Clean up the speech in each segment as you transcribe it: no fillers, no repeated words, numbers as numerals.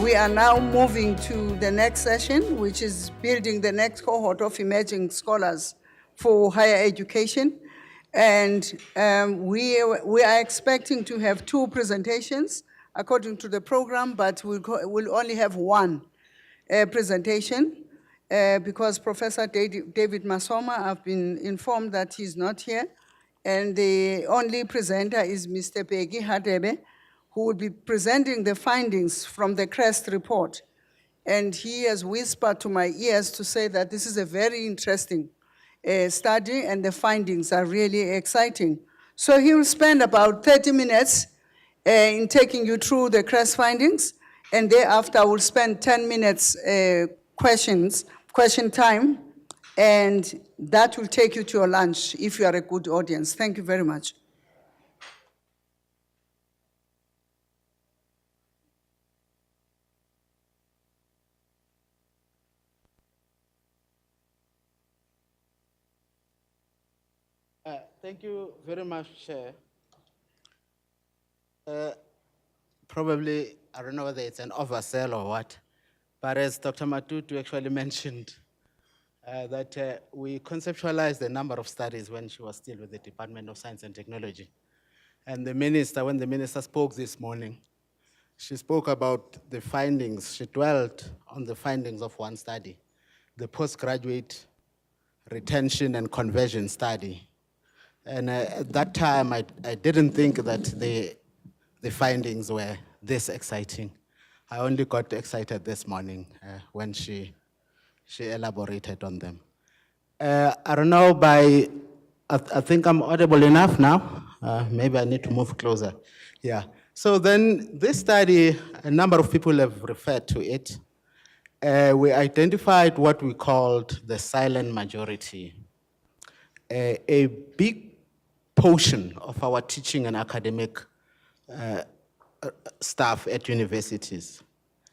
we are now moving to the next session, which is building the next cohort of emerging scholars for higher education. And we are expecting to have 2 presentations according to the program, but we'll only have 1 presentation because Professor David Masoma, I've been informed that he's not here. And the only presenter is Mr. Bheki Hadebe, who will be presenting the findings from the CREST report. And he has whispered to my ears to say that this is a very interesting study and the findings are really exciting. So he will spend about 30 minutes in taking you through the CREST findings, and thereafter we'll spend 10 minutes question time, and that will take you to your lunch if you are a good audience. Thank you very much. Thank you very much, Chair. Probably, I don't know whether it's an oversell or what, but as Dr. Matutu actually mentioned, that we conceptualized a number of studies when she was still with the Department of Science and Technology. And the minister, when the minister spoke this morning, she spoke about the findings. She dwelt on the findings of one study, the postgraduate retention and conversion study. And at that time, I didn't think that the findings were this exciting. I only got excited this morning when she elaborated on them. I don't know I think I'm audible enough now. Maybe I need to move closer. Yeah. So then this study, a number of people have referred to it. We identified what we called the silent majority. A big portion of our teaching and academic staff at universities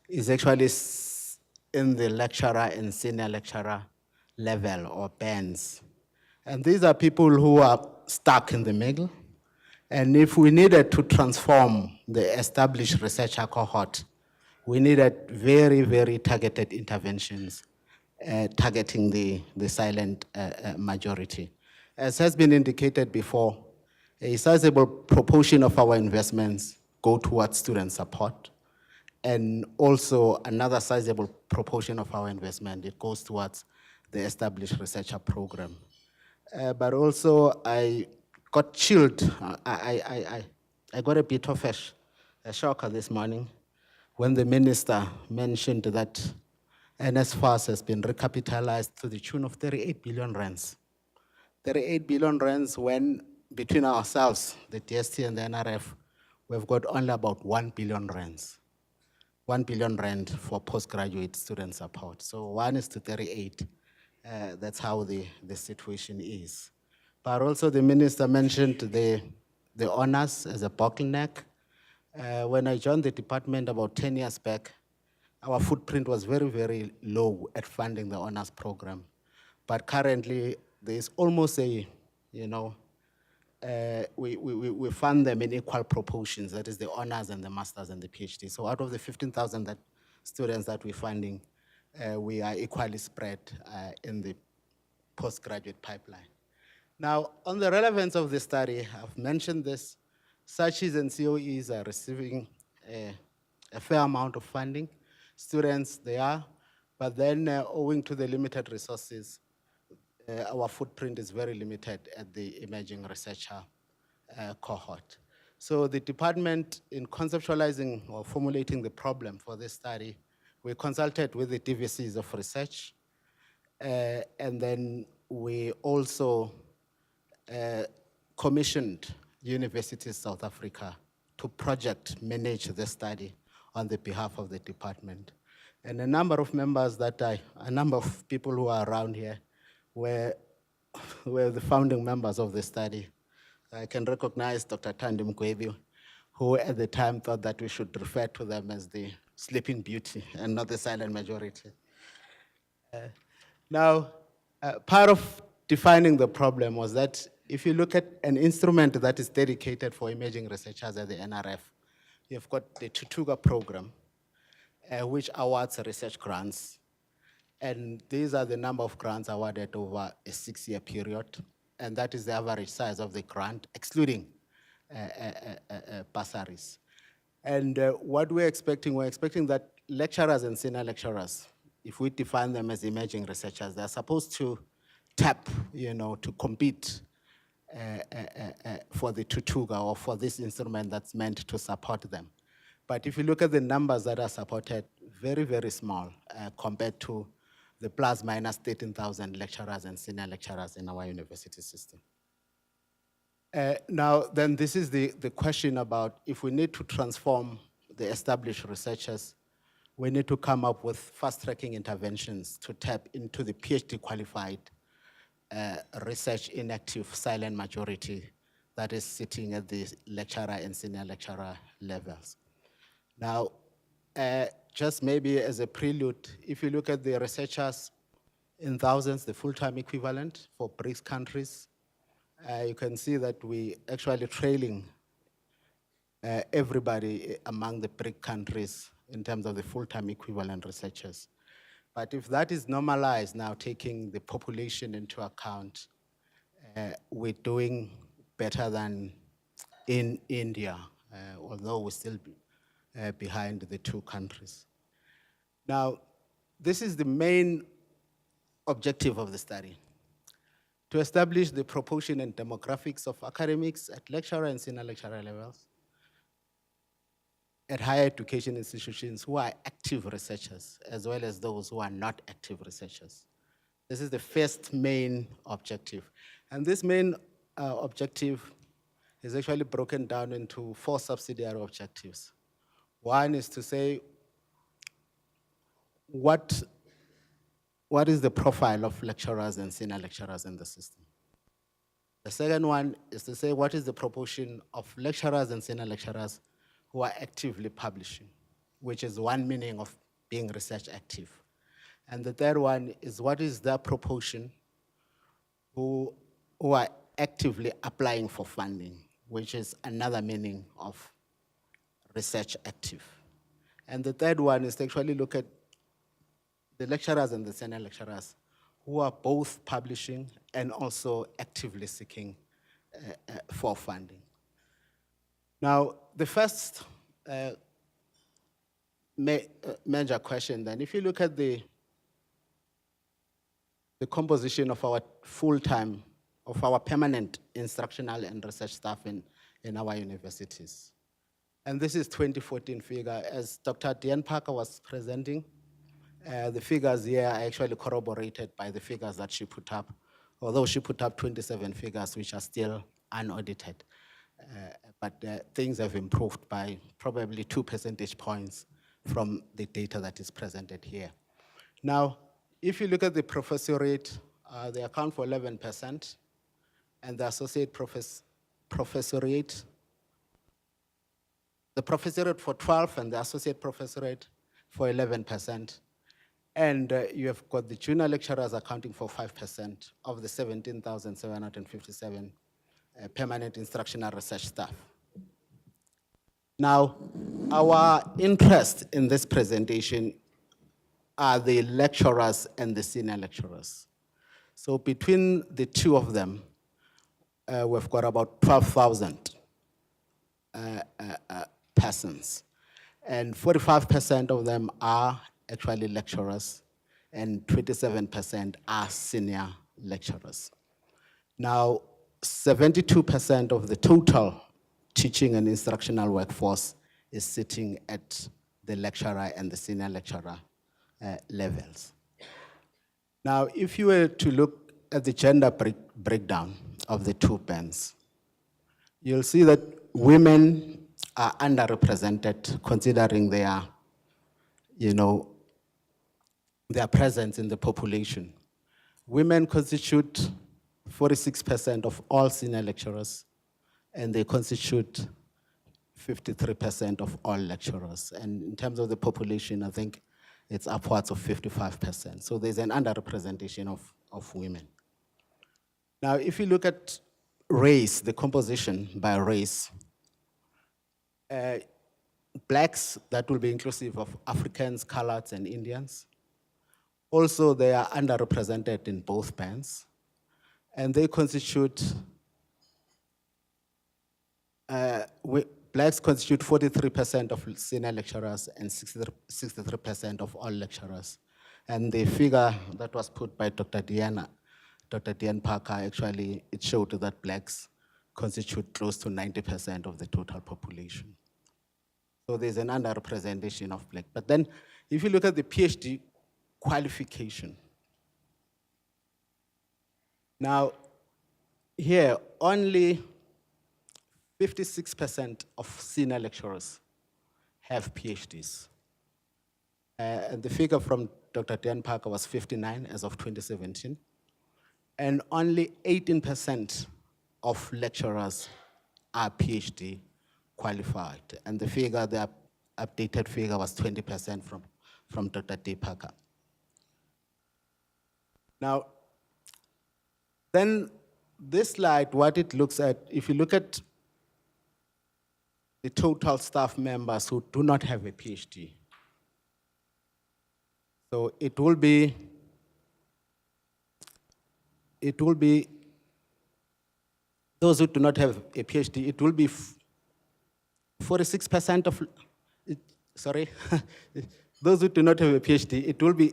is actually in the lecturer and senior lecturer level or bands. And these are people who are stuck in the middle. And if we needed to transform the established researcher cohort, we needed very, very targeted interventions targeting the silent majority. As has been indicated before, a sizable proportion of our investments go towards student support, and also another sizable proportion of our investment, it goes towards the established researcher program. But also, I got chilled. I got a bit of a shocker this morning when the minister mentioned that NSFAS has been recapitalized to the tune of 38 billion rands. 38 billion rands when between ourselves, the DST and the NRF, we've got only about 1 billion rands. 1 billion rand for postgraduate student support. So 1:38. That's how the situation is. But also the minister mentioned the honors as a bottleneck. When I joined the department about 10 years back, our footprint was very, very low at funding the honors program. But currently, there's almost a, we fund them in equal proportions. That is the honors and the masters and the PhD. So out of the 15,000 students that we're funding, we are equally spread in the postgraduate pipeline. Now, on the relevance of the study, I've mentioned this. SACHIs and COEs are receiving a fair amount of funding. Students, they are. But then, owing to the limited resources, our footprint is very limited at the emerging researcher cohort. So the department, in conceptualizing or formulating the problem for this study, we consulted with the DVCs of research, and then we also commissioned Universities South Africa to project manage the study on the behalf of the department. And a number of members a number of people who are around here were the founding members of the study. I can recognize Dr. Thandi Mgwebi, who at the time thought that we should refer to them as the sleeping beauty and not the silent majority. Now, part of defining the problem was that if you look at an instrument that is dedicated for emerging researchers at the NRF, you've got the Tutuga program. which awards research grants. And these are the number of grants awarded over a 6-year period. And that is the average size of the grant, excluding bursaries. And what we're expecting that lecturers and senior lecturers, if we define them as emerging researchers, they're supposed to tap, to compete for the tutuga or for this instrument that's meant to support them. But if you look at the numbers that are supported, very, very small compared to the plus minus 13,000 lecturers and senior lecturers in our university system. Now, then this is the question about if we need to transform the established researchers, we need to come up with fast-tracking interventions to tap into the PhD qualified research inactive silent majority that is sitting at the lecturer and senior lecturer levels. Now, just maybe as a prelude, if you look at the researchers in thousands, the full-time equivalent for BRICS countries, you can see that we actually trailing everybody among the BRIC countries in terms of the full-time equivalent researchers. But if that is normalized now, taking the population into account, we're doing better than in India, although we're still behind the two countries. Now, this is the main objective of the study, to establish the proportion and demographics of academics at lecturer and senior lecturer levels, at higher education institutions who are active researchers, as well as those who are not active researchers. This is the first main objective. And this main objective is actually broken down into 4 subsidiary objectives. One is to say, what is the profile of lecturers and senior lecturers in the system? The second one is to say, what is the proportion of lecturers and senior lecturers who are actively publishing, which is one meaning of being research active. And the third one is, what is their proportion who are actively applying for funding, which is another meaning of research active. And the third one is to actually look at the lecturers and the senior lecturers who are both publishing and also actively seeking for funding. Now, the first major question then, if you look at the composition of our full-time, of our permanent instructional and research staff in our universities. And this is 2014 figure. As Dr. Diane Parker was presenting, the figures here are actually corroborated by the figures that she put up, although she put up 27 figures which are still unaudited. But things have improved by probably 2 percentage points from the data that is presented here. Now, if you look at the professorate, they account for 11%, and the associate professorate, the professorate for 12% and the associate professorate for 11%. And you have got the junior lecturers accounting for 5% of the 17,757 permanent instructional research staff. Now, our interest in this presentation are the lecturers and the senior lecturers. So between the two of them, we've got about 12,000 persons. And 45% of them are actually lecturers, and 27% are senior lecturers. Now, 72% of the total teaching and instructional workforce is sitting at the lecturer and the senior lecturer levels. Now, if you were to look at the gender breakdown of the two bands, you'll see that women are underrepresented considering their presence in the population. Women constitute 46% of all senior lecturers, and they constitute 53% of all lecturers. And in terms of the population, I think it's upwards of 55%. So there's an underrepresentation of women. Now, if you look at race, the composition by race, blacks, that will be inclusive of Africans, coloreds, and Indians. Also, they are underrepresented in both bands, and they constitute, blacks constitute 43% of senior lecturers and 63% of all lecturers. And the figure that was put by Dr. Diane Parker, actually, it showed that blacks constitute close to 90% of the total population. So there's an underrepresentation of black. But then, if you look at the PhD qualification, now, here, only 56% of senior lecturers have PhDs. And the figure from Dr. Dan Parker was 59 as of 2017. And only 18% of lecturers are PhD qualified. And the figure, the updated figure was 20% from Dr. D. Parker. Now, then this slide, what it looks at, if you look at the total staff members who do not have a PhD, so it will be those who do not have a PhD, it will be 46% of, sorry, those who do not have a PhD, it will be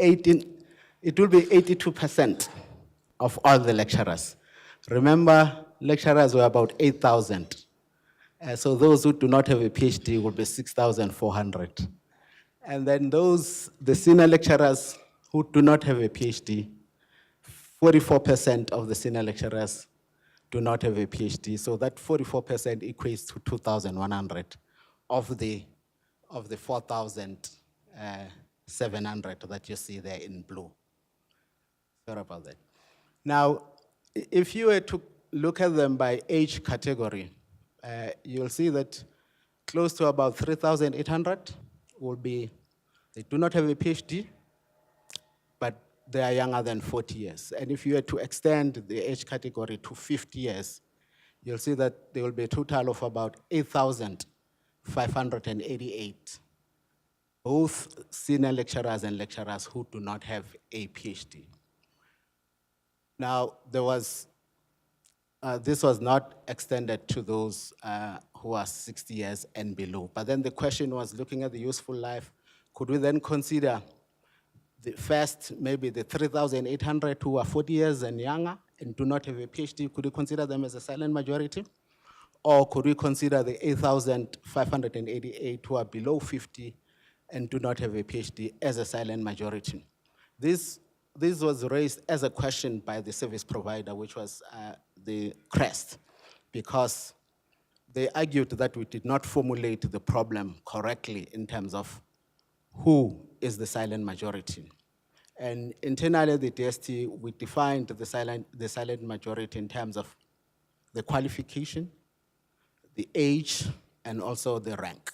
82% of all the lecturers. Remember, lecturers were about 8,000. So those who do not have a PhD will be 6,400. And then the senior lecturers who do not have a PhD, 44% of the senior lecturers do not have a PhD. So that 44% equates to 2,100 of the 4,700 that you see there in blue. Sorry about that. Now, if you were to look at them by age category, you'll see that close to about 3,800 will be, they do not have a PhD, but they are younger than 40 years. And if you were to extend the age category to 50 years, you'll see that there will be a total of about 8,588, both senior lecturers and lecturers who do not have a PhD. Now, this was not extended to those who are 60 years and below. But then the question was, looking at the useful life, could we then consider the first, maybe the 3,800 who are 40 years and younger and do not have a PhD, could we consider them as a silent majority? Or could we consider the 8,588 who are below 50 and do not have a PhD as a silent majority? This was raised as a question by the service provider, which was the CREST, because they argued that we did not formulate the problem correctly in terms of who is the silent majority. And internally at the DST, we defined the silent majority in terms of the qualification, the age, and also the rank.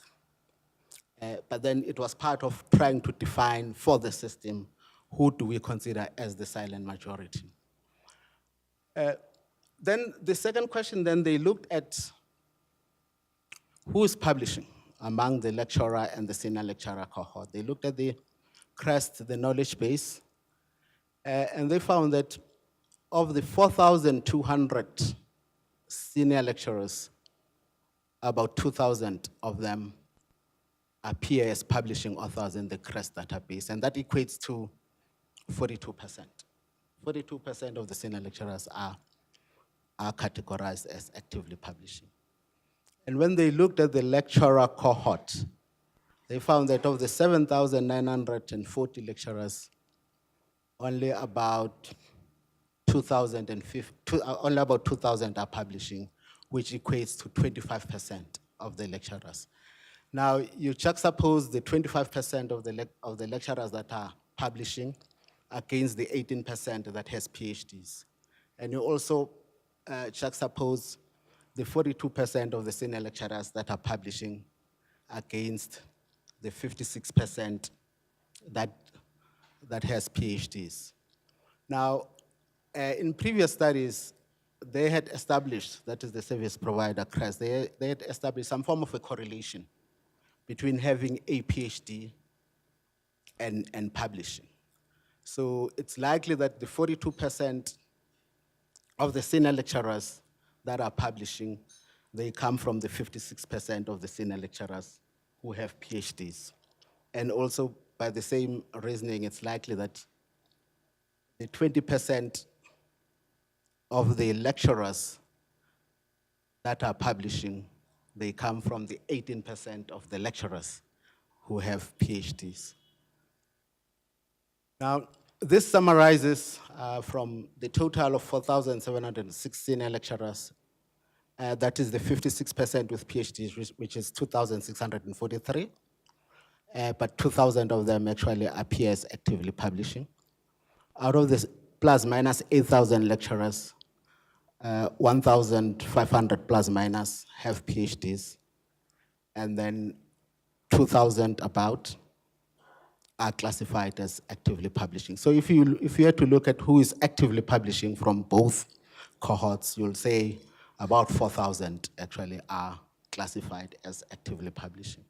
But then it was part of trying to define for the system who do we consider as the silent majority. Then the second question, then they looked at who is publishing among the lecturer and the senior lecturer cohort. They looked at the CREST, the knowledge base, and they found that of the 4,200 senior lecturers, about 2,000 of them appear as publishing authors in the CREST database, and that equates to 42%. 42% of the senior lecturers are categorized as actively publishing. And when they looked at the lecturer cohort, they found that of the 7,940 lecturers, only about 2,000 are publishing, which equates to 25% of the lecturers. Now, you juxtapose the 25% of the lecturers that are publishing against the 18% that has PhDs. And you also juxtapose the 42% of the senior lecturers that are publishing against the 56% that has PhDs. Now, in previous studies, they had established, that is the service provider, CREST, they had established some form of a correlation between having a PhD and publishing. So it's likely that the 42% of the senior lecturers that are publishing, they come from the 56% of the senior lecturers who have PhDs. And also, by the same reasoning, it's likely that the 20% of the lecturers that are publishing, they come from the 18% of the lecturers who have PhDs. Now, this summarizes from the total of 4,706 senior lecturers, that is the 56% with PhDs, which is 2,643, but 2,000 of them actually appear as actively publishing. Out of this plus minus 8,000 lecturers, 1,500 plus minus have PhDs, and then 2,000 about are classified as actively publishing. So if you had to look at who is actively publishing from both cohorts, you'll say about 4,000 actually are classified as actively publishing.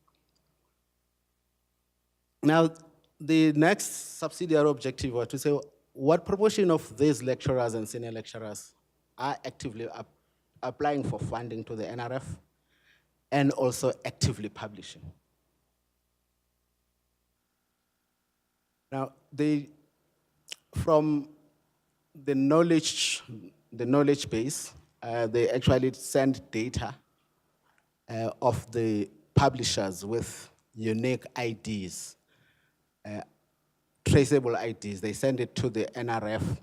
Now, the next subsidiary objective was to say what proportion of these lecturers and senior lecturers are actively applying for funding to the NRF and also actively publishing. Now, from the knowledge base, they actually send data of the publishers with unique IDs, traceable IDs. They send it to the NRF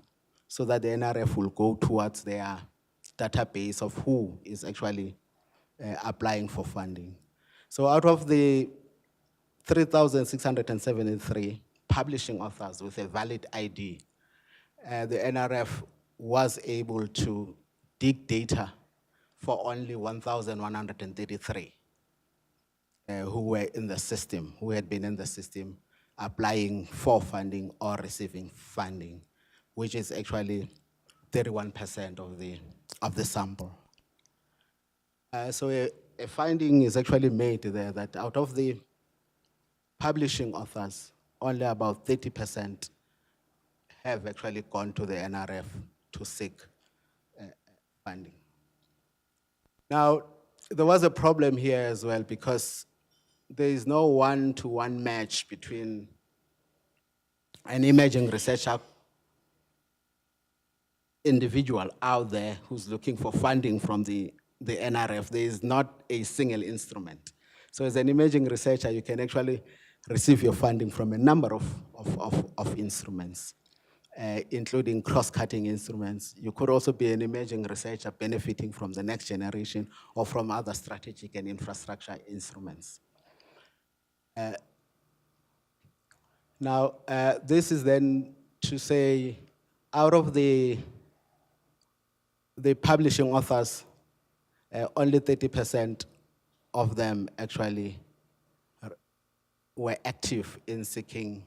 so that the NRF will go towards their database of who is actually applying for funding. So out of the 3,673 publishing authors with a valid ID, the NRF was able to dig data for only 1,133 who were in the system, who had been in the system applying for funding or receiving funding, which is actually 31% of the sample. So a finding is actually made there that out of the publishing authors, only about 30% have actually gone to the NRF to seek funding. Now, there was a problem here as well because there is no one-to-one match between an emerging researcher individual out there who's looking for funding from the NRF. There is not a single instrument. So as an emerging researcher, you can actually receive your funding from a number of instruments, including cross-cutting instruments. You could also be an emerging researcher benefiting from the next generation or from other strategic and infrastructure instruments. Now, this is then to say, out of the publishing authors, only 30% of them actually were active in seeking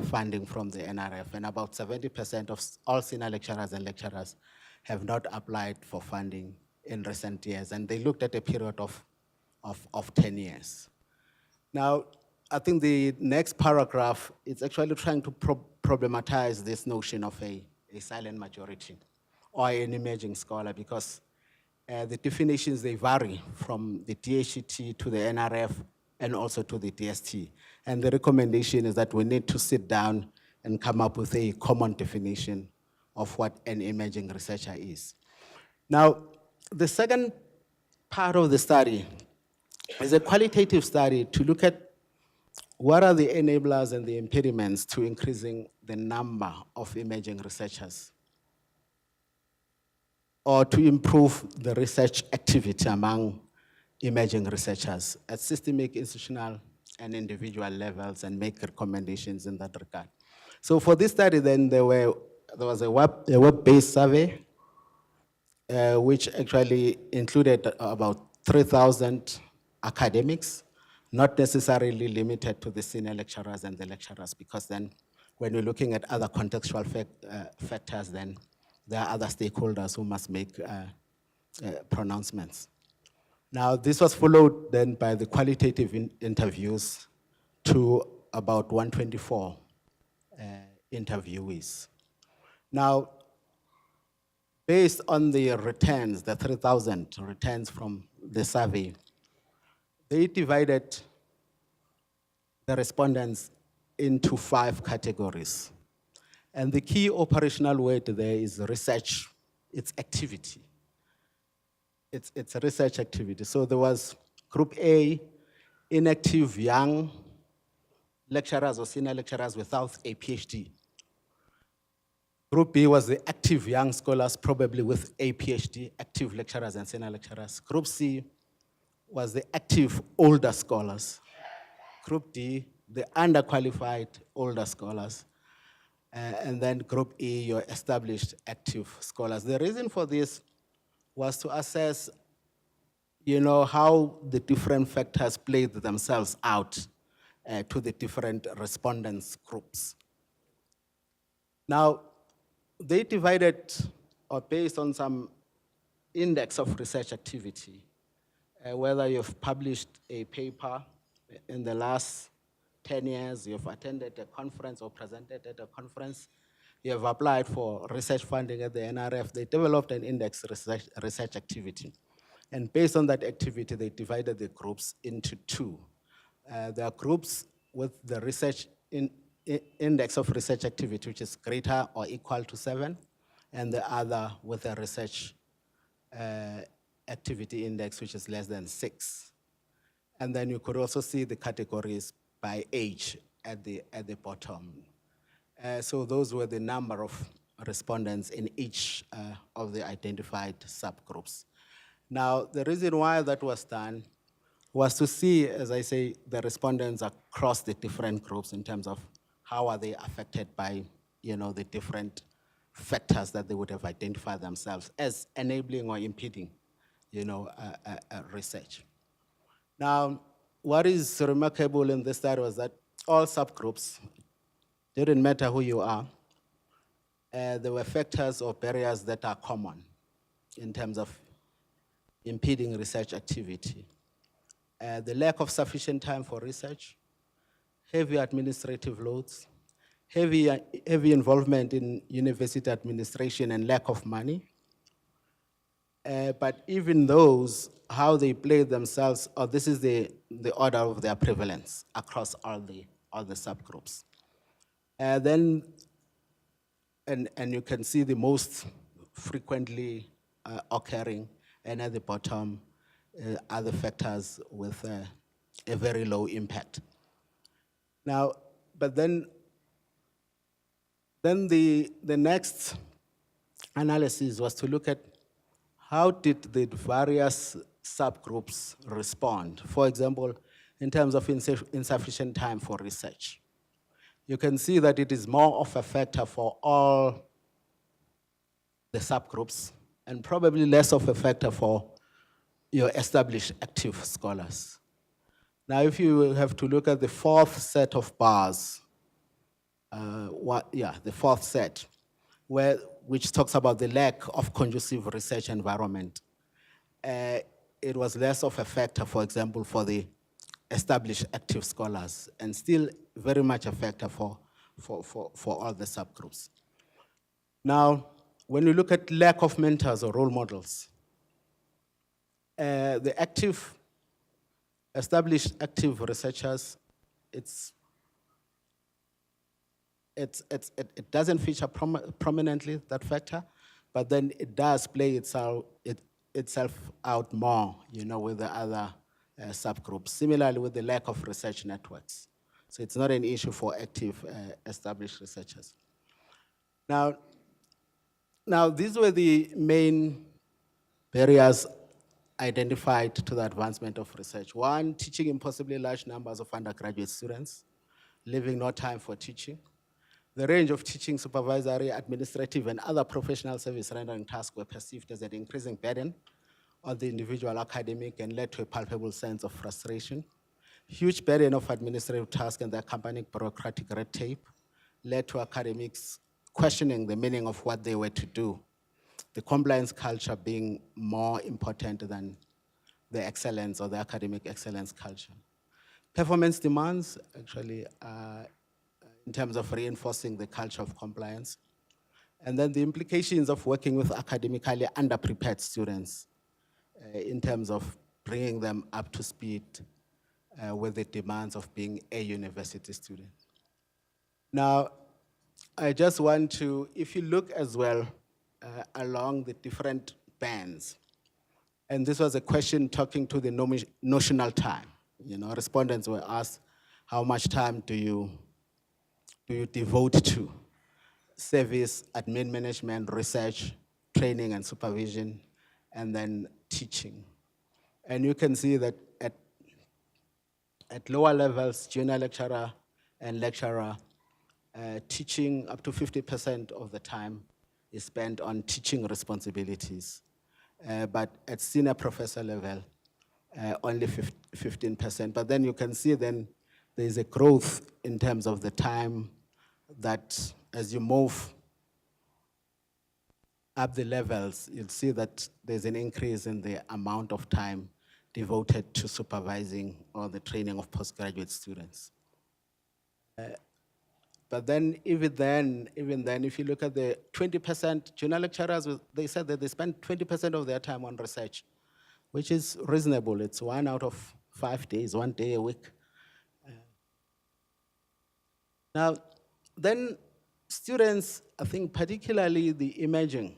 funding from the NRF, and about 70% of all senior lecturers and lecturers have not applied for funding in recent years, and they looked at a period of 10 years. Now, I think the next paragraph is actually trying to problematize this notion of a silent majority or an emerging scholar, because the definitions, they vary from the DHET to the NRF and also to the DST. And the recommendation is that we need to sit down and come up with a common definition of what an emerging researcher is. Now, the second part of the study is a qualitative study to look at what are the enablers and the impediments to increasing the number of emerging researchers, or to improve the research activity among emerging researchers at systemic, institutional, and individual levels, and make recommendations in that regard. So for this study, then there was a web-based survey, which actually included about 3,000 academics, not necessarily limited to the senior lecturers and the lecturers, because then when you're looking at other contextual factors, then there are other stakeholders who must make pronouncements. Now, this was followed then by the qualitative interviews to about 124 interviewees. Now, based on the returns, the 3,000 returns from the survey, they divided the respondents into 5 categories. And the key operational word there is research, it's activity. It's a research activity. So there was group A, inactive young lecturers or senior lecturers without a PhD. Group B was the active young scholars, probably with a PhD, active lecturers and senior lecturers. Group C was the active older scholars. Group D, the underqualified older scholars. And then group E, your established active scholars. The reason for this was to assess, how the different factors played themselves out to the different respondents groups. Now, they divided, or based on some index of research activity, whether you've published a paper in the last 10 years, you've attended a conference or presented at a conference, you have applied for research funding at the NRF, they developed an index research activity. And based on that activity, they divided the groups into 2. There are groups with the research index of research activity, which is greater or equal to 7, and the other with a research activity index, which is less than 6. And then you could also see the categories by age at the bottom. So those were the number of respondents in each of the identified subgroups. Now, the reason why that was done was to see, as I say, the respondents across the different groups in terms of how are they affected by, the different factors that they would have identified themselves as enabling or impeding, research. Now, what is remarkable in this study was that all subgroups, didn't matter who you are, there were factors or barriers that are common in terms of impeding research activity. The lack of sufficient time for research, heavy administrative loads, heavy involvement in university administration and lack of money. But even those, how they play themselves, or this is the order of their prevalence across all the subgroups. Then, and you can see the most frequently occurring, and at the bottom, other factors with a very low impact. Now, but then the next analysis was to look at how did the various subgroups respond? For example, in terms of insufficient time for research. You can see that it is more of a factor for all the subgroups and probably less of a factor for your established active scholars. Now, if you have to look at the 4th set of bars, the 4th set, which talks about the lack of conducive research environment. It was less of a factor, for example, for the established active scholars, and still very much a factor for all the subgroups. Now, when you look at lack of mentors or role models, the established active researchers, it doesn't feature prominently, that factor, but then it does play itself out more, with the other subgroups. Similarly, with the lack of research networks. So it's not an issue for active established researchers. Now, these were the main barriers identified to the advancement of research. 1, teaching impossibly large numbers of undergraduate students, leaving no time for teaching. The range of teaching, supervisory, administrative, and other professional service rendering tasks were perceived as an increasing burden on the individual academic and led to a palpable sense of frustration. Huge burden of administrative tasks and the accompanying bureaucratic red tape led to academics questioning the meaning of what they were to do, the compliance culture being more important than the excellence or the academic excellence culture. Performance demands actually in terms of reinforcing the culture of compliance. And then the implications of working with academically underprepared students in terms of bringing them up to speed with the demands of being a university student. Now, I just want to, if you look as well along the different bands, and this was a question talking to the notional time. You know, respondents were asked, how much time do you devote to service, admin management, research, training and supervision, and then teaching. And you can see that at lower levels, junior lecturer and lecturer, teaching up to 50% of the time is spent on teaching responsibilities. But at senior professor level, only 15%. But then you can see then there's a growth in terms of the time that as you move up the levels, you'll see that there's an increase in the amount of time devoted to supervising or the training of postgraduate students. But then, even then, if you look at the 20% junior lecturers, they said that they spend 20% of their time on research, which is reasonable. It's 1 out of 5 days, 1 day a week. Now, then students, I think particularly the emerging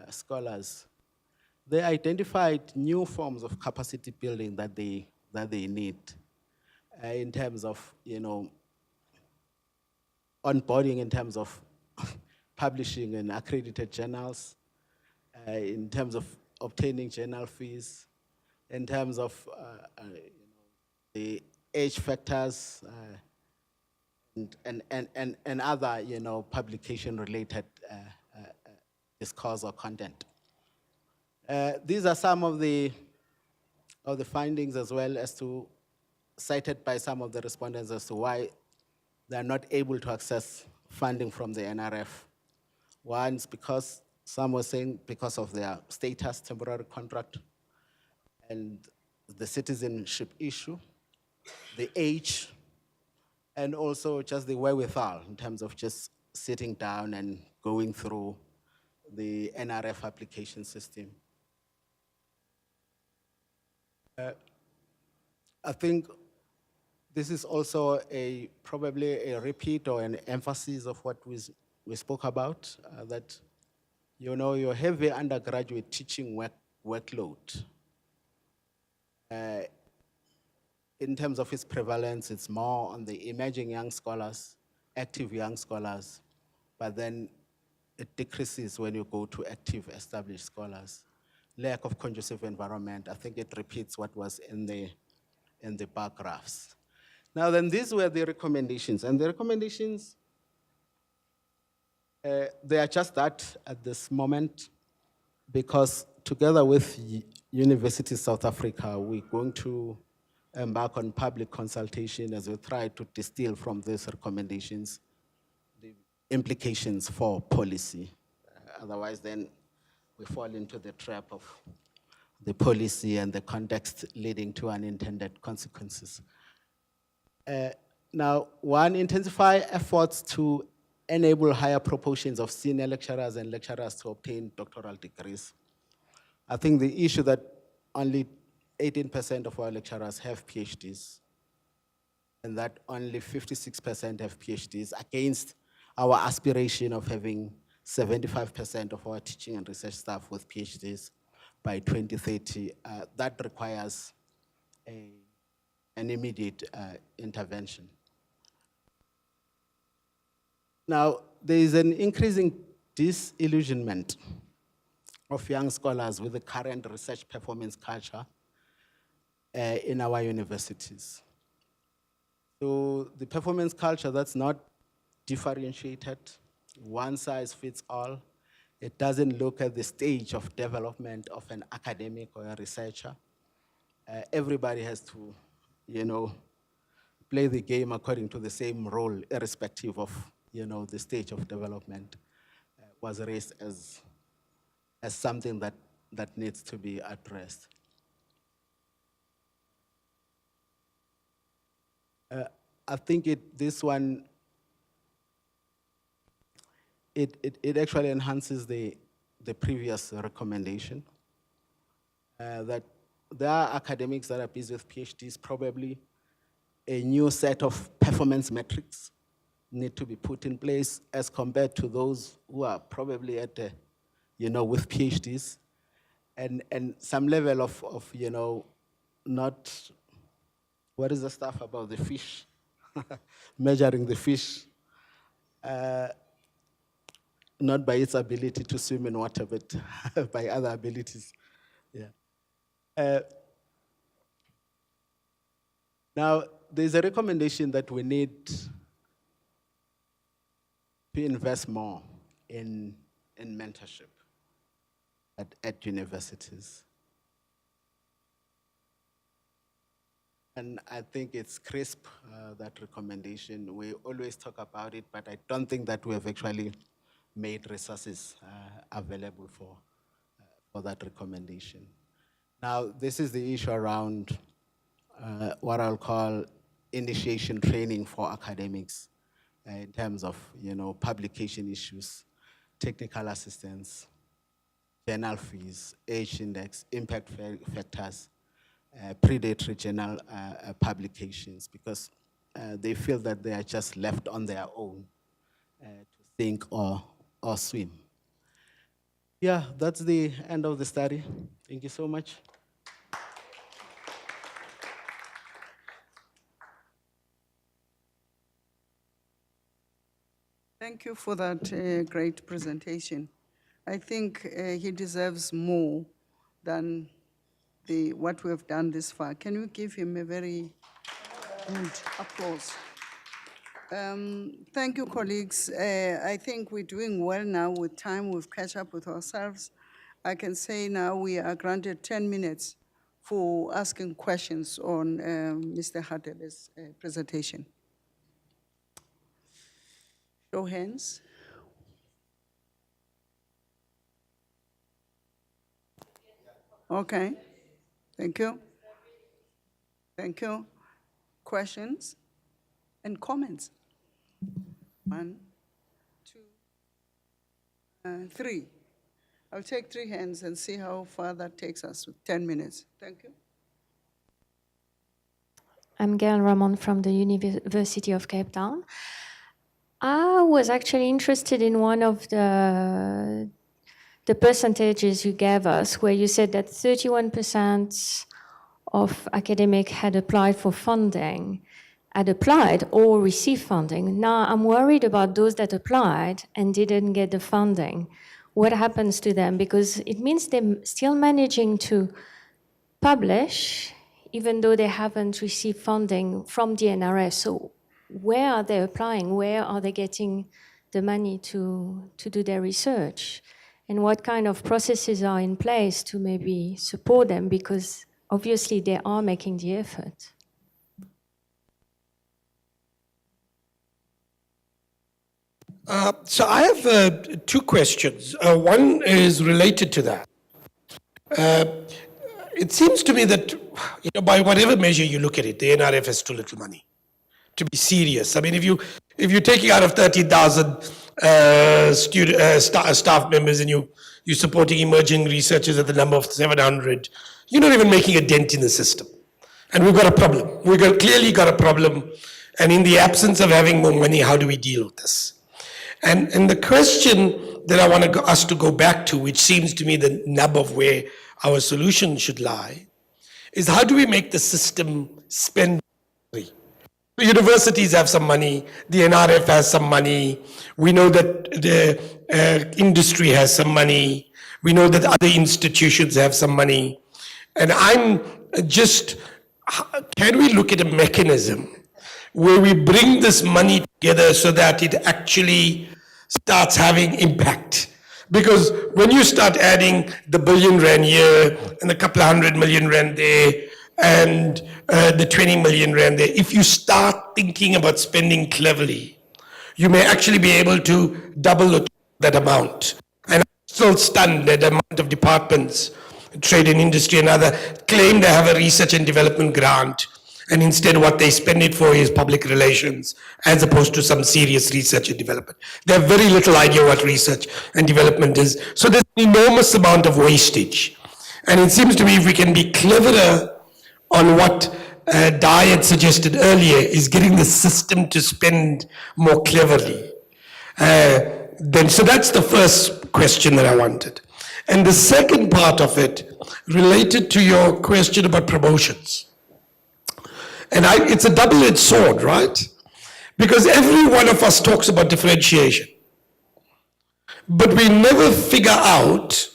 scholars, they identified new forms of capacity building that they need in terms of, you know, onboarding in terms of publishing in accredited journals, in terms of obtaining journal fees, in terms of the age factors and other, you know, publication-related discourse or content. These are some of the findings as well as to cited by some of the respondents as to why they're not able to access funding from the NRF. One is because some were saying because of their status, temporary contract, and the citizenship issue, the age, and also just the wherewithal in terms of just sitting down and going through the NRF application system. I think this is also probably a repeat or an emphasis of what we spoke about, that, you know, your heavy undergraduate teaching workload, in terms of its prevalence, it's more on the emerging young scholars, active young scholars, but then it decreases when you go to active established scholars. Lack of conducive environment, I think it repeats what was in the bar graphs. Now then, these were the recommendations, and the recommendations, they are just that at this moment, because together with University South Africa, we're going to embark on public consultation as we try to distill from these recommendations the implications for policy. Otherwise, then we fall into the trap of the policy and the context leading to unintended consequences. Now, one, intensify efforts to enable higher proportions of senior lecturers and lecturers to obtain doctoral degrees. I think the issue that only 18% of our lecturers have PhDs, and that only 56% have PhDs, against our aspiration of having 75% of our teaching and research staff with PhDs by 2030, that requires an immediate intervention. Now, there is an increasing disillusionment of young scholars with the current research performance culture in our universities. So the performance culture that's not differentiated, one size fits all. It doesn't look at the stage of development of an academic or a researcher. Everybody has to, you know, play the game according to the same role, irrespective of, you know, the stage of development, was raised as something that needs to be addressed. I think this one, it actually enhances the previous recommendation. That there are academics that are busy with PhDs, probably a new set of performance metrics need to be put in place as compared to those who are probably at with PhDs, and some level of not, what is the stuff about the fish, measuring the fish, not by its ability to swim in water, but by other abilities. Yeah. Now, there's a recommendation that we need to invest more in mentorship at universities. And I think it's crisp, that recommendation. We always talk about it, but I don't think that we have actually made resources available for that recommendation. Now, this is the issue around what I'll call initiation training for academics in terms of publication issues, technical assistance, journal fees, age index, impact factors, predatory journal publications, because they feel that they are just left on their own to think or swim. Yeah, that's the end of the study. Thank you so much. Thank you for that great presentation. I think he deserves more than what we have done this far. Can you give him a very good applause? Thank you, colleagues. I think we're doing well now with time. We've catch up with ourselves. I can say now we are granted 10 minutes for asking questions on Mr. Hadebe's presentation. Show hands. Okay, thank you. Thank you. Questions and comments? 1, 2, 3. I'll take 3 hands and see how far that takes us with 10 minutes. Thank you. I'm Gail Ramon from the University of Cape Town. I was actually interested in one of the percentages you gave us, where you said that 31% of academics had applied for funding, had applied or received funding. Now, I'm worried about those that applied and didn't get the funding. What happens to them? Because it means they're still managing to publish, even though they haven't received funding from the NRF. So where are they applying? Where are they getting the money to do their research? And what kind of processes are in place to maybe support them? Because obviously they are making the effort. So I have 2 questions. One is related to that. It seems to me that, by whatever measure you look at it, the NRF has too little money to be serious. I mean, if you're taking out of 30,000 staff members and you're supporting emerging researchers at the number of 700, you're not even making a dent in the system. And we've got a problem. We've clearly got a problem. And in the absence of having more money, how do we deal with this? And the question that I want us to go back to, which seems to me the nub of where our solution should lie, is how do we make the system spend money? The universities have some money, the NRF has some money, we know that the industry has some money, we know that other institutions have some money. And I'm just, can we look at a mechanism where we bring this money together so that it actually starts having impact? Because when you start adding the R1 billion here and a couple of 100 million rand there and the 20 million rand there, if you start thinking about spending cleverly, you may actually be able to double or triple that amount. And I'm still stunned that the amount of departments, trade and industry and other, claim they have a research and development grant And instead what they spend it for is public relations as opposed to some serious research and development. They have very little idea what research and development is. So there's an enormous amount of wastage. And it seems to me if we can be cleverer on what Dai had suggested earlier, is getting the system to spend more cleverly. So that's the first question that I wanted. And the second part of it related to your question about promotions. And it's a double-edged sword, right? Because every one of us talks about differentiation. But we never figure out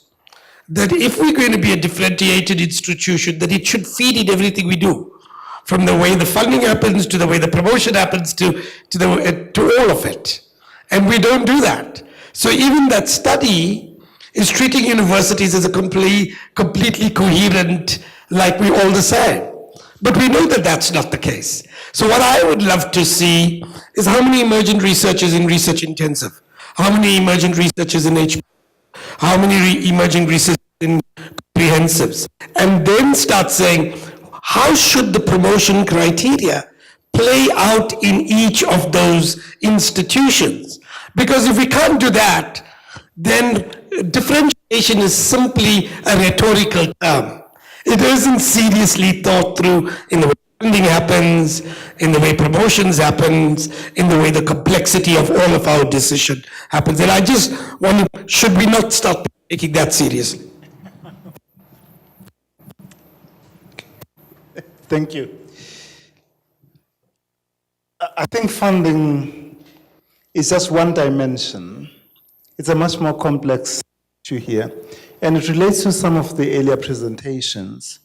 that if we're going to be a differentiated institution, that it should feed in everything we do. From the way the funding happens, to the way the promotion happens, to all of it. And we don't do that. So even that study is treating universities as a completely coherent, like we all the same. But we know that that's not the case. So what I would love to see is how many emergent researchers in research intensive, how many emergent researchers in HP, how many emerging researchers in comprehensives, and then start saying, how should the promotion criteria play out in each of those institutions? Because if we can't do that, then differentiation is simply a rhetorical term. It isn't seriously thought through in the way funding happens, in the way promotions happens, in the way the complexity of all of our decision happens. And I just wonder, should we not start taking that seriously? Thank you. I think funding is just one dimension. It's a much more complex issue here, and it relates to some of the earlier presentations.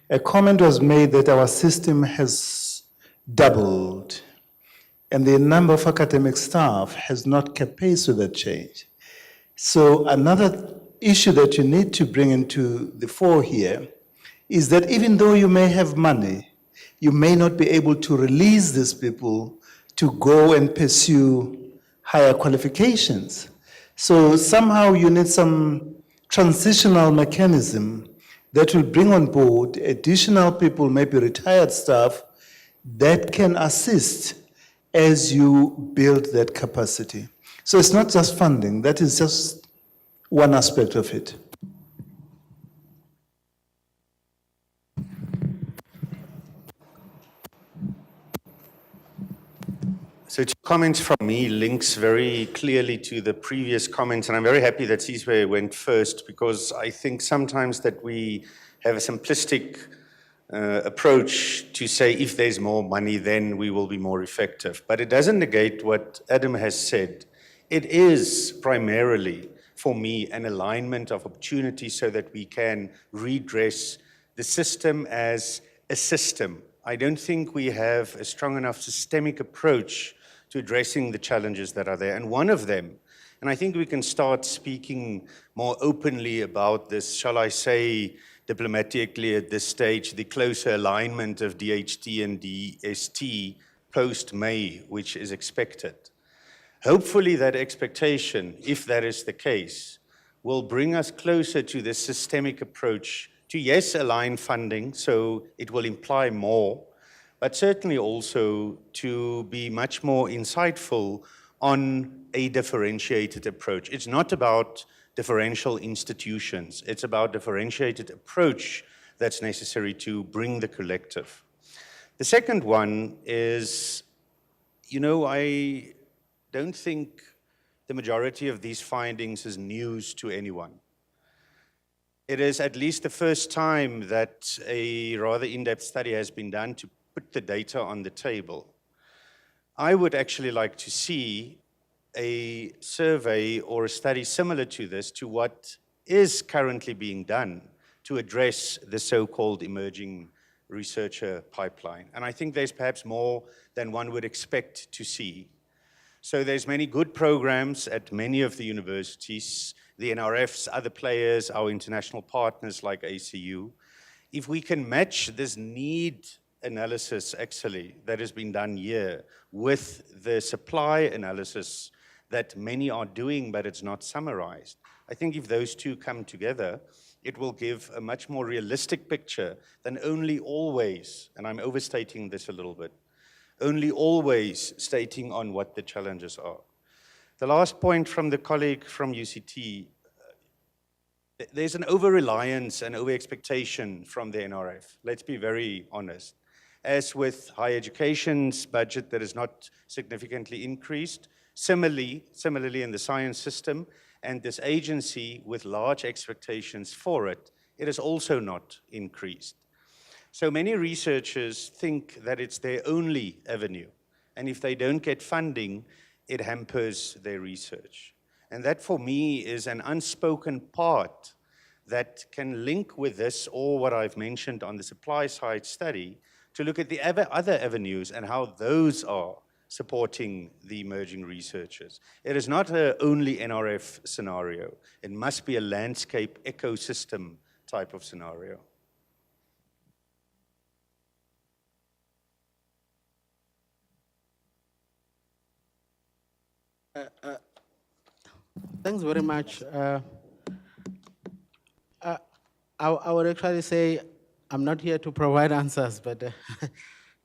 A comment was made that our system has doubled, and the number of academic staff has not kept pace with that change. So another issue that you need to bring into the fore here is that even though you may have money, you may not be able to release these people to go and pursue higher qualifications. So somehow you need some transitional mechanism that will bring on board additional people, maybe retired staff, that can assist as you build that capacity. So it's not just funding, that is just one aspect of it. So two comments from me links very clearly to the previous comments, and I'm very happy that Xoliswa went first, because I think sometimes that we have a simplistic approach to say if there's more money, then we will be more effective. But it doesn't negate what Adam has said. It is primarily, for me, an alignment of opportunities so that we can redress the system as a system. I don't think we have a strong enough systemic approach to addressing the challenges that are there. And one of them, and I think we can start speaking more openly about this, shall I say diplomatically at this stage, the closer alignment of DHT and DST post-May, which is expected. Hopefully that expectation, if that is the case, will bring us closer to this systemic approach to, yes, align funding, so it will imply more, but certainly also to be much more insightful on a differentiated approach. It's not about differential institutions. It's about differentiated approach that's necessary to bring the collective. The second one is, I don't think the majority of these findings is news to anyone. It is at least the first time that a rather in-depth study has been done to put the data on the table. I would actually like to see a survey or a study similar to this to what is currently being done to address the so-called emerging researcher pipeline. And I think there's perhaps more than one would expect to see. So there's many good programs at many of the universities, the NRFs, other players, our international partners like ACU. If we can match this need analysis actually that has been done here with the supply analysis that many are doing, but it's not summarized. I think if those two come together, it will give a much more realistic picture than only always, and I'm overstating this a little bit, only always stating on what the challenges are. The last point from the colleague from UCT, there's an over-reliance and over-expectation from the NRF. Let's be very honest. As with higher education's budget that is not significantly increased, similarly in the science system, and this agency with large expectations for it, it is also not increased. So many researchers think that it's their only avenue, and if they don't get funding, it hampers their research. And that for me is an unspoken part that can link with this or what I've mentioned on the supply side study to look at the other avenues and how those are supporting the emerging researchers. It is not an only NRF scenario. It must be a landscape ecosystem type of scenario. Thanks very much. I would actually say I'm not here to provide answers, but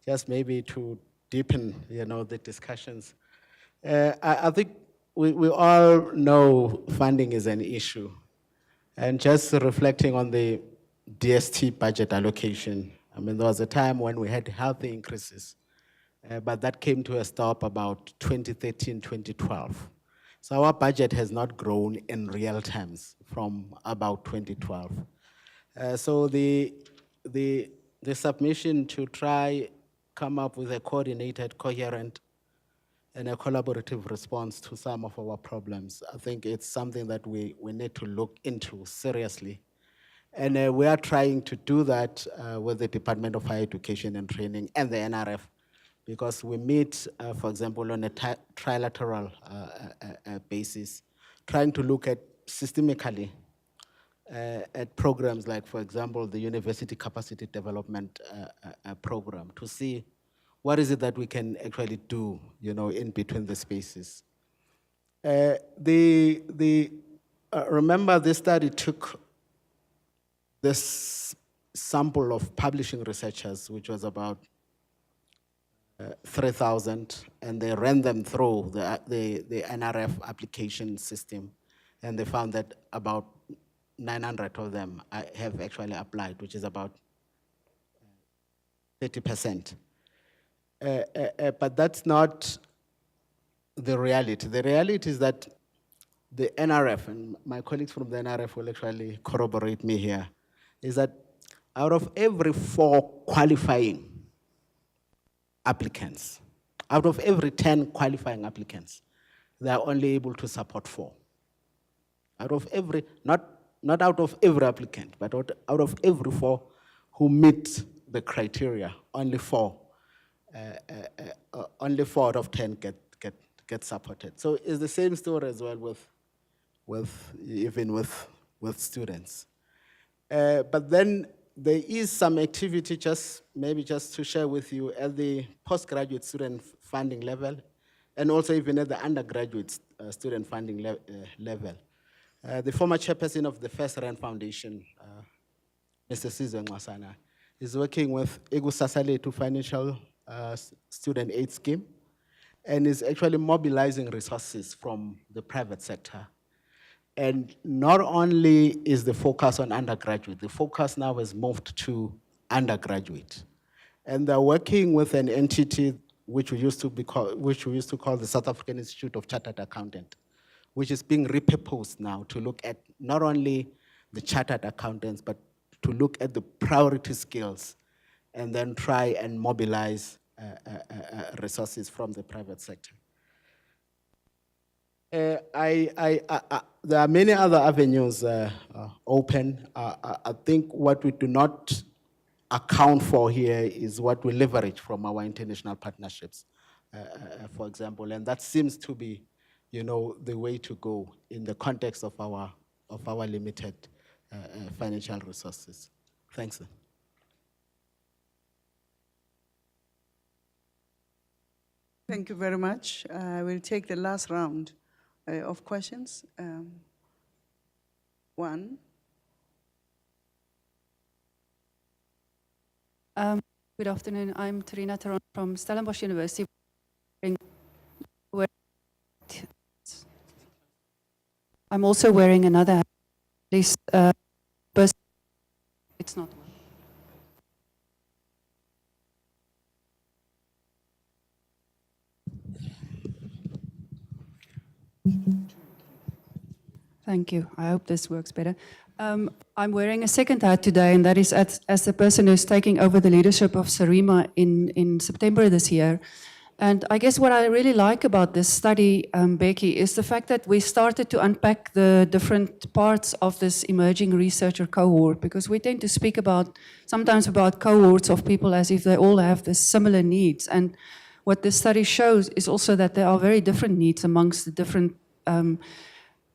just maybe to deepen, the discussions. I think we all know funding is an issue. And just reflecting on the DST budget allocation, I mean, there was a time when we had healthy increases, but that came to a stop about 2013, 2012. So our budget has not grown in real terms from about 2012. So the submission to try come up with a coordinated, coherent, and a collaborative response to some of our problems, I think it's something that we need to look into seriously. And we are trying to do that with the Department of Higher Education and Training and the NRF, because we meet, for example, on a trilateral basis, trying to look at systemically at programs like, for example, the University Capacity Development Program, to see what is it that we can actually do, in between the spaces. Remember, this study took this sample of publishing researchers, which was about 3,000, and they ran them through the NRF application system, and they found that about 900 of them have actually applied, which is about 30%. But that's not the reality. The reality is that the NRF, and my colleagues from the NRF will actually corroborate me here, is that out of every 4 qualifying applicants, out of every 10 qualifying applicants, they are only able to support 4. Out of every, not out of every applicant, but out of every 4 who meet the criteria, only 4 out of 10 get supported. So it's the same story as well with students. But then there is some activity, maybe just to share with you, at the postgraduate student funding level, and also even at the undergraduate student funding level. The former chairperson of the First Rand Foundation, Mr. Sizwe Nxasana, is working with Sasaletu Financial Student Aid Scheme, and is actually mobilizing resources from the private sector. And not only is the focus on undergraduate, the focus now has moved to undergraduate. And they're working with an entity which we used to call the South African Institute of Chartered Accountant, which is being repurposed now to look at not only the chartered accountants, but to look at the priority skills and then try and mobilize resources from the private sector. There are many other avenues open. I think what we do not account for here is what we leverage from our international partnerships, for example, and that seems to be, the way to go in the context of our limited financial resources. Thanks, sir. Thank you very much. I will take the last round of questions. One. Good afternoon. I'm Terina Taron from Stellenbosch University. I'm also wearing another hat. This person, it's not one. Thank you. I hope this works better. I'm wearing a second hat today, and that is as the person who's taking over the leadership of Sarima in September this year. And I guess what I really like about this study, Bheki, is the fact that we started to unpack the different parts of this emerging researcher cohort, because we tend to speak sometimes about cohorts of people as if they all have the similar needs. And what this study shows is also that there are very different needs amongst the different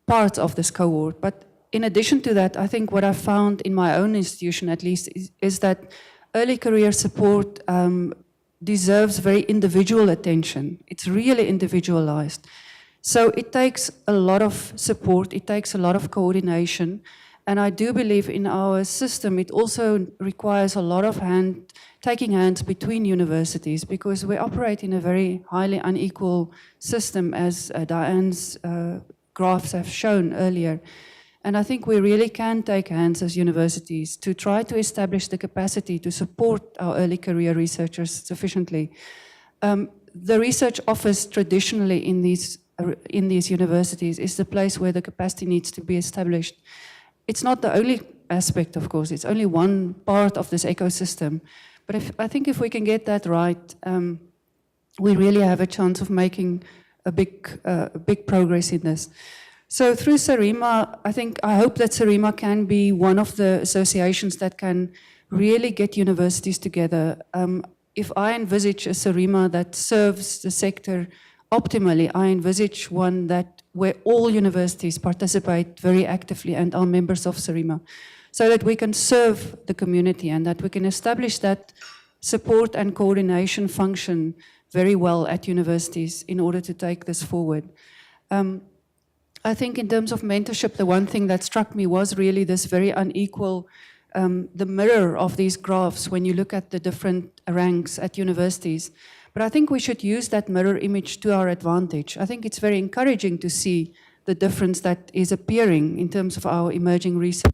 parts of this cohort. But in addition to that, I think what I found in my own institution, at least, is that early career support deserves very individual attention. It's really individualized. So it takes a lot of support, it takes a lot of coordination, and I do believe in our system it also requires a lot of taking hands between universities, because we operate in a very highly unequal system, as Diane's graphs have shown earlier. And I think we really can take hands as universities to try to establish the capacity to support our early career researchers sufficiently. The research office traditionally in these universities is the place where the capacity needs to be established. It's not the only aspect, of course, it's only one part of this ecosystem. But I think if we can get that right, we really have a chance of making a big progress in this. So through Sarima, I hope that Sarima can be one of the associations that can really get universities together. If I envisage a Sarima that serves the sector optimally, I envisage one where all universities participate very actively and are members of Sarima, so that we can serve the community and that we can establish that support and coordination function very well at universities in order to take this forward. I think in terms of mentorship, the one thing that struck me was really this very unequal, the mirror of these graphs when you look at the different ranks at universities. But I think we should use that mirror image to our advantage. I think it's very encouraging to see the difference that is appearing in terms of our emerging research.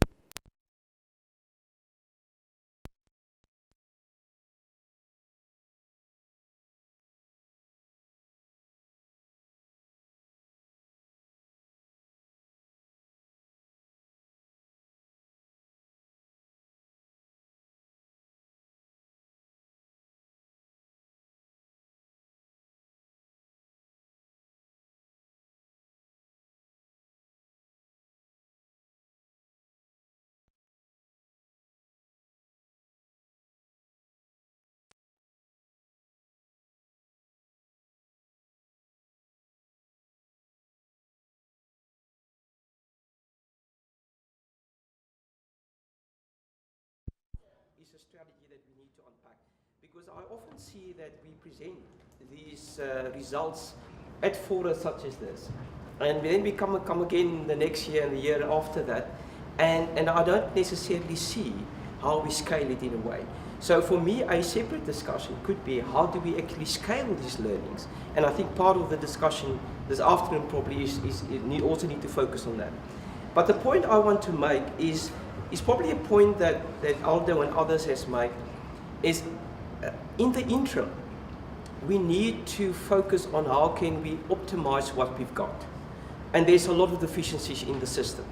Is a strategy that we need to unpack, because I often see that we present these results at forums such as this, and then we come again the next year and the year after that, and I don't necessarily see how we scale it in a way. So for me, a separate discussion could be how do we actually scale these learnings, and I think part of the discussion this afternoon probably also need to focus on that. But the point I want to make is probably a point that Aldo and others has made, is in the interim, we need to focus on how can we optimize what we've got. And there's a lot of deficiencies in the system,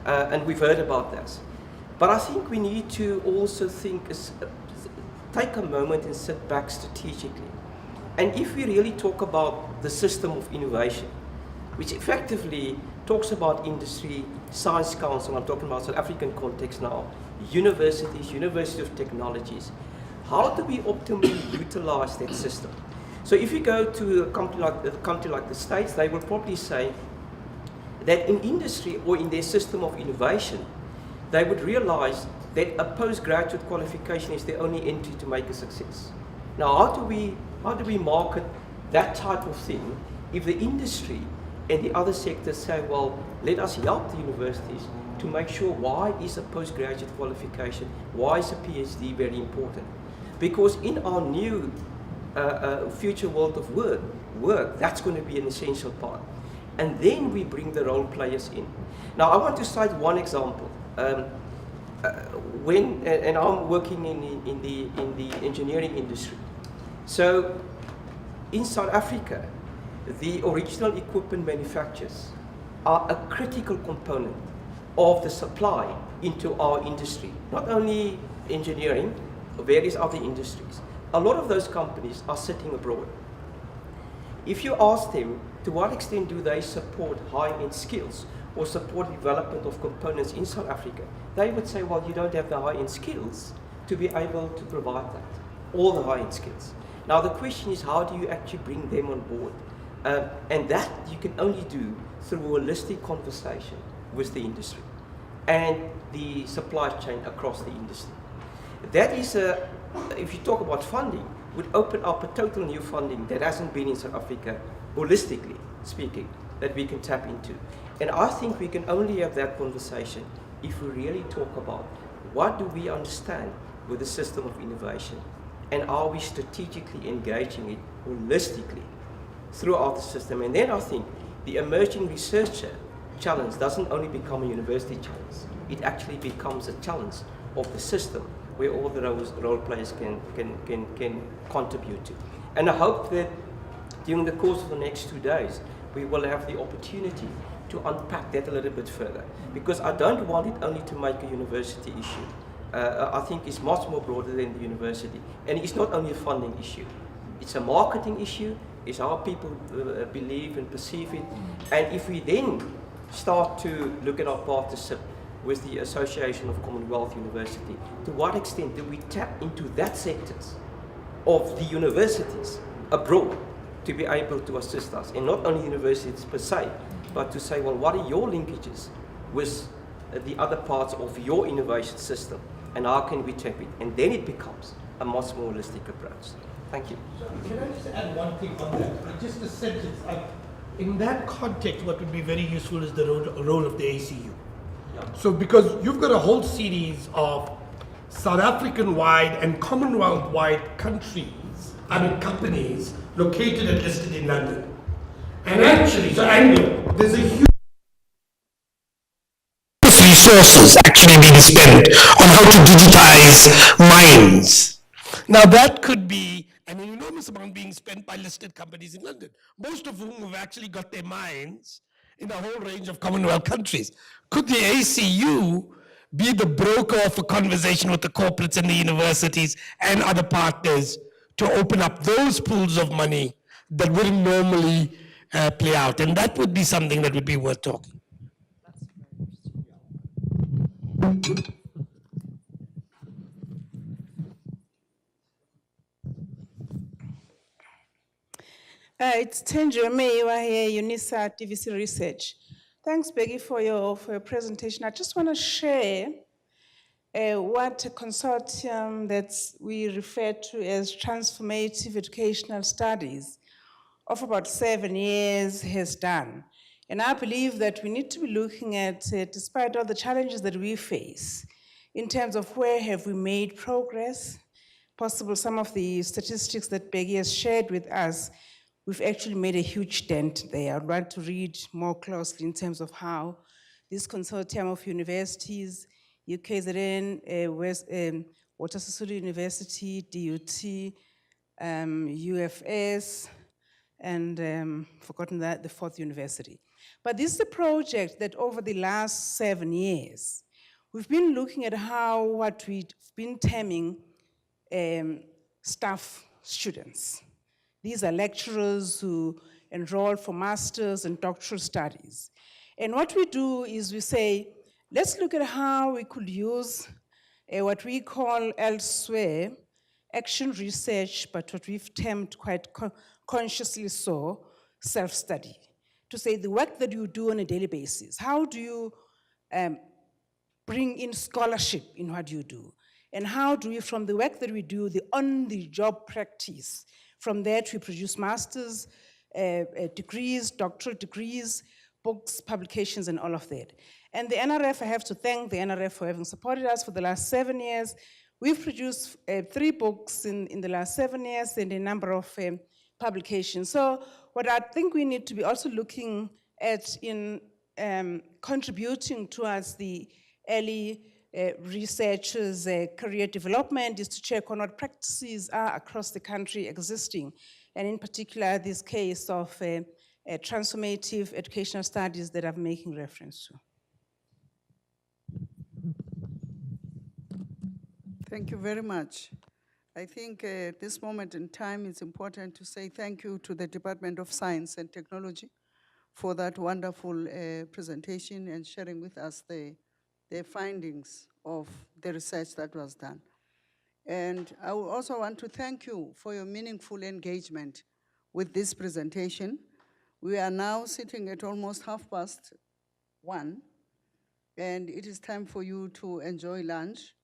and we've heard about this. But I think we need to also take a moment and sit back strategically. And if we really talk about the system of innovation, which effectively talks about industry, science council, I'm talking about South African context now, universities, University of Technologies, how do we optimally utilize that system? So if you go to a country like the States, they will probably say that in industry or in their system of innovation, they would realize that a postgraduate qualification is the only entry to make a success. Now, how do we market that type of thing if the industry And the other sectors say, well, let us help the universities to make sure why is a postgraduate qualification, why is a PhD very important. Because in our new future world of work, that's going to be an essential part. And then we bring the role players in. Now, I want to cite one example. And I'm working in the engineering industry. So, in South Africa, the original equipment manufacturers are a critical component of the supply into our industry. Not only engineering, various other industries. A lot of those companies are sitting abroad. If you ask them, to what extent do they support high-end skills or support development of components in South Africa, they would say, well, you don't have the high-end skills to be able to provide that, all the high-end skills. Now the question is, how do you actually bring them on board? And that you can only do through a holistic conversation with the industry and the supply chain across the industry. That is, if you talk about funding, would open up a total new funding that hasn't been in South Africa, holistically speaking, that we can tap into. And I think we can only have that conversation if we really talk about what do we understand with the system of innovation, and are we strategically engaging it holistically throughout the system. And then I think the emerging researcher challenge doesn't only become a university challenge, it actually becomes a challenge of the system where all the role players can contribute to. And I hope that during the course of the next 2 days, we will have the opportunity to unpack that a little bit further, because I don't want it only to make a university issue. I think it's much more broader than the university. And it's not only a funding issue, it's a marketing issue, it's how people believe and perceive it. And if we then start to look at our partnership with the Association of Commonwealth University, to what extent do we tap into that sectors of the universities abroad to be able to assist us, and not only universities per se, but to say, well, what are your linkages with the other parts of your innovation system, and how can we tap it? And then it becomes a much more holistic approach. Thank you. Can I just add one thing on that? Just a sentence. In that context, what would be very useful is the role of the ACU. So because you've got a whole series of South African-wide and Commonwealth-wide companies located and listed in London. And actually, there's a huge resources actually being spent on how to digitize mines. Now that could be an enormous amount being spent by listed companies in London, most of whom have actually got their mines in a whole range of Commonwealth countries. Could the ACU be the broker of a conversation with the corporates and the universities and other partners to open up those pools of money that wouldn't normally play out? And that would be something that would be worth talking. It's Tenjo Meiwa here, UNISA TVC Research. Thanks, Bheki, for your presentation. I just want to share what a consortium that we refer to as Transformative Educational Studies of about 7 years has done. And I believe that we need to be looking at, despite all the challenges that we face, in terms of where have we made progress, possible some of the statistics that Bheki has shared with us, we've actually made a huge dent there. I'd like to read more closely in terms of how this consortium of universities, UKZN, Walter Sisulu University, DUT, UFS, and forgotten that, the 4th university. But this is a project that over the last 7 years, we've been looking at how what we've been terming staff students. These are lecturers who enroll for master's and doctoral studies. And what we do is we say, let's look at how we could use what we call elsewhere action research, but what we've termed quite consciously so, self-study. To say the work that you do on a daily basis, how do you bring in scholarship in what you do? And how do we, from the work that we do, the on-the-job practice, from that we produce masters degrees, doctoral degrees, books, publications, and all of that. And the NRF, I have to thank the NRF for having supported us for the last 7 years. We've produced 3 books in the last 7 years and a number of publications. So what I think we need to be also looking at in contributing towards the early researchers' career development is to check on what practices are across the country existing, and in particular this case of transformative educational studies that I'm making reference to. Thank you very much. I think at this moment in time, it's important to say thank you to the Department of Science and Technology for that wonderful presentation and sharing with us the findings of the research that was done. And I would also want to thank you for your meaningful engagement with this presentation. We are now sitting at almost 1:30, and it is time for you to enjoy lunch.